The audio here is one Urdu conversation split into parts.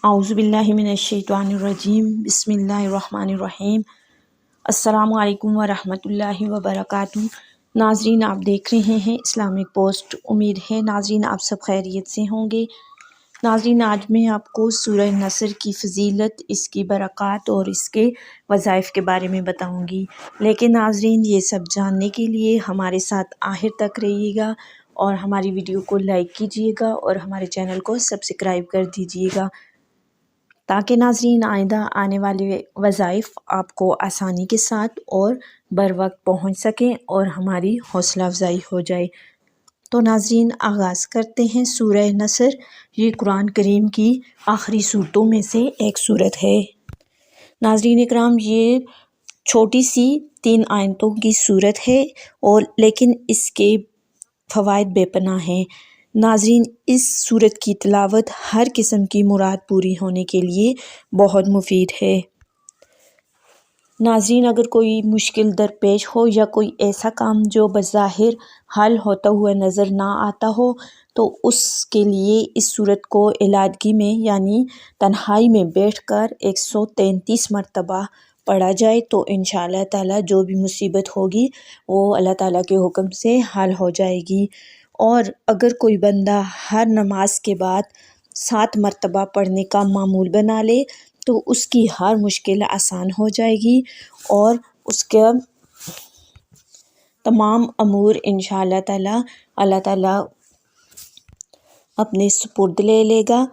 اعوذ باللہ من الشیطان الرجیم بسم اللہ الرحمن الرحیم۔ السلام علیکم ورحمۃ اللہ وبرکاتہ۔ ناظرین، آپ دیکھ رہے ہیں اسلامک پوسٹ۔ امید ہے ناظرین آپ سب خیریت سے ہوں گے۔ ناظرین، آج میں آپ کو سورہ نصر کی فضیلت، اس کی برکات اور اس کے وظائف کے بارے میں بتاؤں گی، لیکن ناظرین یہ سب جاننے کے لیے ہمارے ساتھ آخر تک رہیے گا اور ہماری ویڈیو کو لائک کیجیے گا اور ہمارے چینل کو سبسکرائب کر دیجیے گا، تاکہ ناظرین آئندہ آنے والے وظائف آپ کو آسانی کے ساتھ اور بر وقت پہنچ سکیں اور ہماری حوصلہ افزائی ہو جائے۔ تو ناظرین آغاز کرتے ہیں۔ سورہ نصر یہ قرآن کریم کی آخری صورتوں میں سے ایک صورت ہے۔ ناظرین اکرام، یہ چھوٹی سی 3 آیتوں کی صورت ہے اور لیکن اس کے فوائد بے پناہ ہیں۔ ناظرین، اس صورت کی تلاوت ہر قسم کی مراد پوری ہونے کے لیے بہت مفید ہے۔ ناظرین، اگر کوئی مشکل درپیش ہو یا کوئی ایسا کام جو بظاہر حل ہوتا ہوا نظر نہ آتا ہو تو اس کے لیے اس صورت کو علیحدگی میں یعنی تنہائی میں بیٹھ کر 133 مرتبہ پڑھا جائے تو انشاءاللہ تعالیٰ جو بھی مصیبت ہوگی وہ اللہ تعالیٰ کے حکم سے حل ہو جائے گی۔ اور اگر کوئی بندہ ہر نماز کے بعد 7 مرتبہ پڑھنے کا معمول بنا لے تو اس کی ہر مشکل آسان ہو جائے گی اور اس کا تمام امور انشاءاللہ تعالیٰ اللہ تعالیٰ اپنے سپرد لے لے گا۔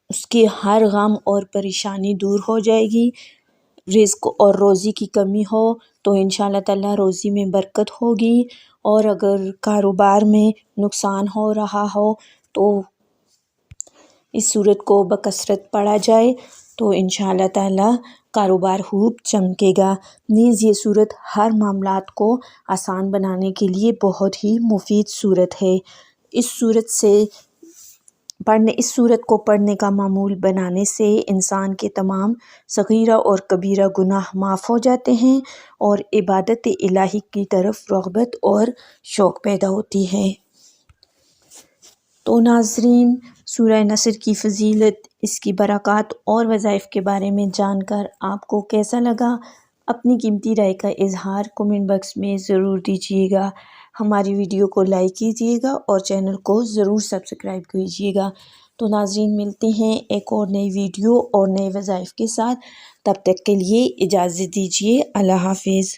اس کی ہر غم اور پریشانی دور ہو جائے گی۔ رزق اور روزی کی کمی ہو تو انشاءاللہ تعالیٰ روزی میں برکت ہوگی، اور اگر کاروبار میں نقصان ہو رہا ہو تو اس صورت کو بکثرت پڑھا جائے تو انشاءاللہ تعالیٰ کاروبار خوب چمکے گا۔ نیز یہ صورت ہر معاملات کو آسان بنانے کے لیے بہت ہی مفید صورت ہے۔ اس صورت کو پڑھنے کا معمول بنانے سے انسان کے تمام صغیرہ اور کبیرہ گناہ معاف ہو جاتے ہیں اور عبادت الہی کی طرف رغبت اور شوق پیدا ہوتی ہے۔ تو ناظرین، سورہ نصر کی فضیلت، اس کی برکات اور وظائف کے بارے میں جان کر آپ کو کیسا لگا؟ اپنی قیمتی رائے کا اظہار کمنٹ باکس میں ضرور دیجیے گا۔ ہماری ویڈیو کو لائک کیجیے گا اور چینل کو ضرور سبسکرائب کیجیے گا۔ تو ناظرین ملتے ہیں ایک اور نئی ویڈیو اور نئے وظائف کے ساتھ، تب تک کے لیے اجازت دیجیے۔ اللہ حافظ۔